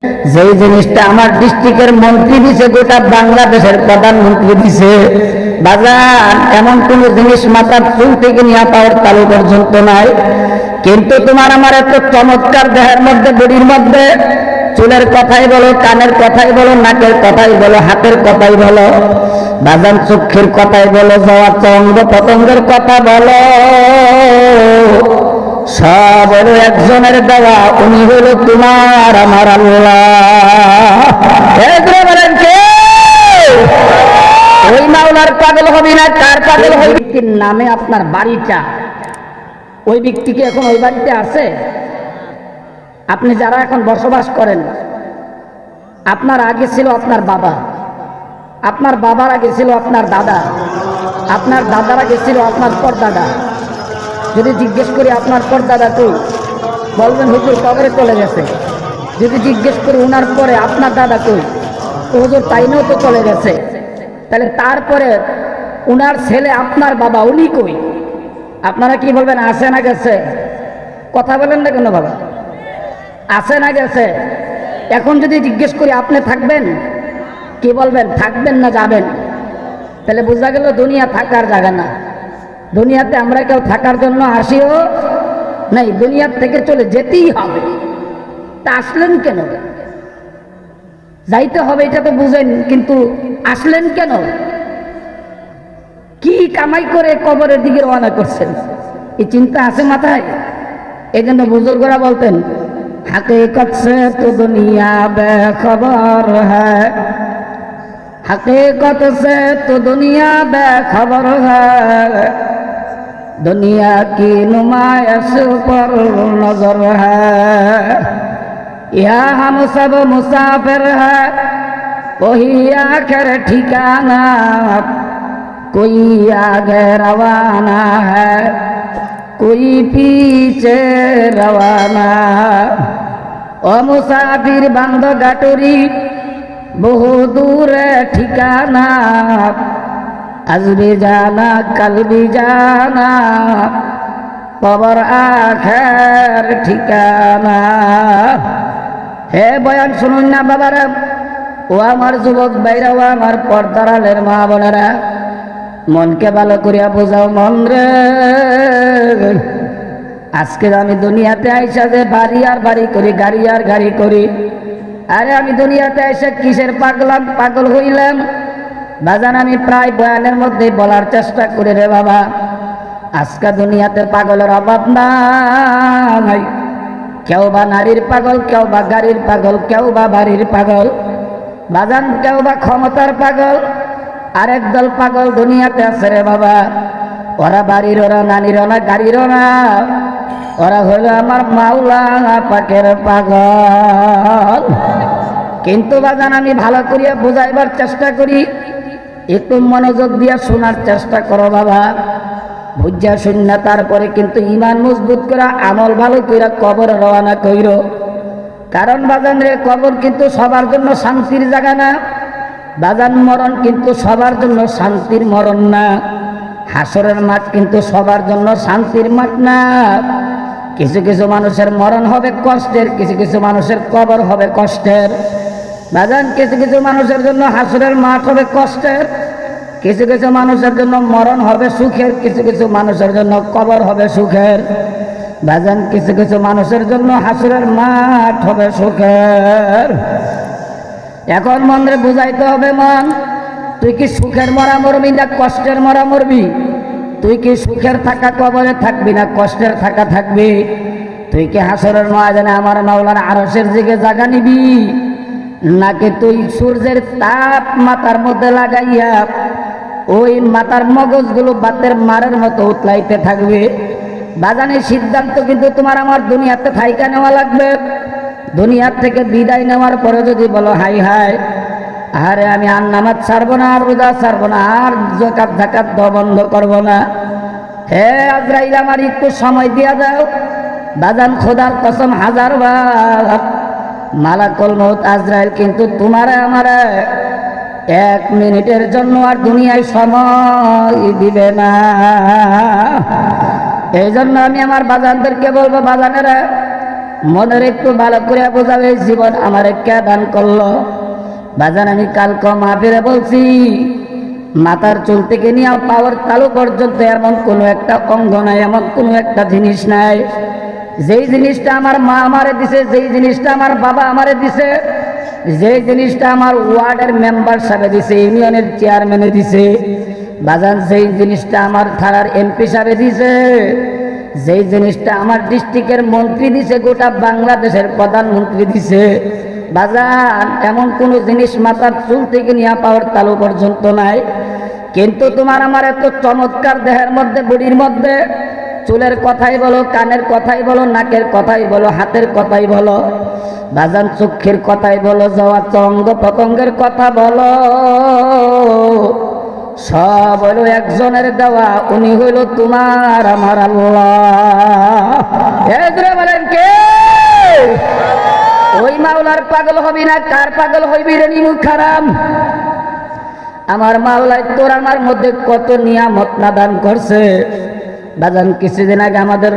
যেই জিনিসটা আমার ডিস্ট্রিক্টের মন্ত্রী দিছে গোটা বাংলাদেশের প্রধানমন্ত্রী দিছে বাজার, এমন কোন জিনিস মাথার চুল থেকে নিয়ে পাওয়ার তালু পর্যন্ত নাই। কিন্তু তোমার আমার এত চমৎকার দেহের মধ্যে, বডির মধ্যে চুলের কথাই বলো, কানের কথাই বলো, নাকের কথাই বলো, হাতের কথাই বলো, বাজান চক্ষের কথাই বলো, যাওয়া অঙ্গ পতঙ্গের কথা বলো, সব হলো একজনের দেওয়া, উনি হলো তোমার আমার আল্লাহ। বলেন কে? ওই মাওলার পাগল হবি না, কার পাগল হবি? ব্যক্তির নামে আপনার বাড়িটা, ওই ব্যক্তি কি এখন ওই বাড়িতে আছে? আপনি যারা এখন বসবাস করেন, আপনার আগে ছিল আপনার বাবা, আপনার বাবার আগে ছিল আপনার দাদা, আপনার দাদার আগে ছিল আপনার পরদাদা। যদি জিজ্ঞেস করি আপনার পরদাদা কই, বলবেন হুজুর কবরে চলে গেছে। যদি জিজ্ঞেস করি উনার পরে আপনার দাদা কই, হুজুর তাইনেও তো চলে গেছে। তাহলে তারপরে উনার ছেলে আপনার বাবা, উনি কই? আপনারা কি বলবেন, আছে না গেছে? কথা বলেন না কেন বাবা? আছে না গেছে? এখন যদি জিজ্ঞেস করি আপনি থাকবেন, কি বলবেন? থাকবেন না যাবেন? তাহলে বোঝা গেল দুনিয়া থাকার জায়গা না। দুনিয়াতে আমরা কেউ থাকার জন্য আসিও নাই, দুনিয়ার থেকে চলে যেতেই হবে। তা আসলেন কেন? যাইতে হবে এটা তো বুঝেন, কিন্তু আসলেন কেন? কি কামাই করে কবরের দিকে রওনা করছেন, এই চিন্তা আছে মাথায়? এই জন্য বুজুর্গরা বলতেন, হकीकत से तो दुनिया बेखबर है, हकीकत से तो दुनिया बेखबर है, दुनिया की नुमाइश पर नजर है, यहाँ हम सब मुसाफिर है, वही आखिर ठिकाना, कोई आगे रवाना है, कोई पीछे रवाना। ओ मुसाफिर बंद गाटुरी बहु दूर ठिकाना, आज भी जाना कल भी जाना, कबर आखिर ठिकाना। हे बयान शुनुन ना बाबारा, ও আমার যুবক ভাইরা, ও আমার পর্দার আলের মা বোনেরা, মনকে ভালো করিয়া বোঝাও মন রে। আজকে আমি দুনিয়াতে আইসা যে বাড়ি আর বাড়ি করি, গাড়ি আর গাড়ি করি, আরে আমি দুনিয়াতে আইসা কিসের পাগল হইলাম বাজান? আমি প্রায় বয়ানের মধ্যে বলার চেষ্টা করি রে বাবা, আজকে দুনিয়াতে পাগলের অভাব নাই। কেউ বা নারীর পাগল, কেউ বা গাড়ির পাগল, কেউ বা বাড়ির পাগল বাজান, কেউ বা ক্ষমতার পাগল। আরেক দল পাগল দুনিয়াতে আছে রে বাবা, ওরা বাড়ির, ওরা নানির, ওরা গাড়ির, না ওরা হলো আমার মাওলা পাকের পাগল। কিন্তু বাজান আমি ভালো করিয়া বুঝাইবার চেষ্টা করি, একটু মনোযোগ দিয়া শোনার চেষ্টা করো বাবা, বুঝা শুন। তারপরে কিন্তু ইমান মজবুত করা, আমল ভালো কইরা কবর রওনা কইরো। কারণ বাজান রে, কবর কিন্তু সবার জন্য শান্তির জায়গা না বাজান, মরণ কিন্তু সবার জন্য শান্তির মরণ না। হাসরের মাঠ কিন্তু সবার জন্য শান্তির মাঠ না। কিছু কিছু মানুষের মরণ হবে কষ্টের, কিছু কিছু মানুষের কবর হবে কষ্টের বাজান। কিছু কিছু মানুষের জন্য হাসরের মাঠ হবে কষ্টের, কিছু কিছু মানুষের জন্য মরণ হবে সুখের, কিছু কিছু মানুষের জন্য কবর হবে সুখের বাজান। কিছু কিছু মানুষের জন্য হাসরের মাঠ হবে সুখের। এখন মনরে বুঝাইতে হবে, মন তুই কি সুখের মরা মরবি না কষ্টের মরা মরবি? তুই কি সুখের থাকা কবরে থাকবি না কষ্টের থাকা থাকবি? তুই কি হাসরের ময়দানে আমার মাওলার আরশের দিকে জায়গা নিবি, নাকি তুই সূর্যের তাপ মাথার মধ্যে লাগাইয়া ওই মাথার মগজগুলো বাতের মারের মতো উতলাইতে থাকবে? বাজানের সিদ্ধান্ত কিন্তু তোমার আমার দুনিয়াতে থাইকা নেওয়া লাগবে। দুনিয়ার থেকে বিদায় নেওয়ার পরে যদি বলো হাই হাই, আরে আমি আর নামাজ ছাড়বো না, আর রোজা ছাড়বো না, আর যাকাত যাকাত দেওয়া বন্ধ করবো না, হে আজরাইল আমার একটু সময় দিয়া দাও বাজান, খোদার কসম হাজার বার মালাকুল মউত আজরাইল কিন্তু তোমারে আমারে 1 মিনিটের জন্য আর দুনিয়ায় সময় দিবে না। এই জন্য আমি আমার বাজানদেরকে বলবো, বাজানেরা মনের একটু ভালো করে বোঝাবে জীবন আমার কে দান করলো। বাজান আমি কালকে মাহফিলে বলছি, মাথার চুল থেকে নিয়ে পাওয়ার তালু পর্যন্ত এমন কোনো একটা অঙ্গ নাই, এমন কোনো একটা জিনিস নাই যেই জিনিসটা আমার মা আমারে দিছে, যেই জিনিসটা আমার বাবা আমারে দিছে, যেই জিনিসটা আমার ওয়ার্ডের মেম্বার সাহেব দিছে, ইউনিয়নের চেয়ারম্যানে দিছে, বাজান যেই জিনিসটা আমার থানার এমপি সাহেব দিছে, যেই জিনিসটা আমার ডিস্ট্রিক্টের মন্ত্রী দিছে, গোটা বাংলাদেশের প্রধানমন্ত্রী দিছে, বাজান এমন কোন জিনিস মাথার চুল থেকে নিয়ে পাওয়ার তালু পর্যন্ত নাই। কিন্তু তোমার আমার এত চমৎকার দেহের মধ্যে, বডির মধ্যে, চুলের কথাই বলো, কানের কথাই বলো, নাকের কথাই বলো, হাতের কথাই বলো, বাজান চক্ষের কথাই বলো, যাওয়া অঙ্গ প্রত্যঙ্গের কথা বলো, সব হইল একজনের দেওয়া, উনি হইল তোমার আমার আল্লাহ। বলেন কে? ওই মাওলার পাগল হবি না, কার পাগল হইবি রে নিমুখ হারাম? আমার মাওলাই তোর আমার মধ্যে কত নিয়ামত না দান করছে। বাজান কিছুদিন আগে আমাদের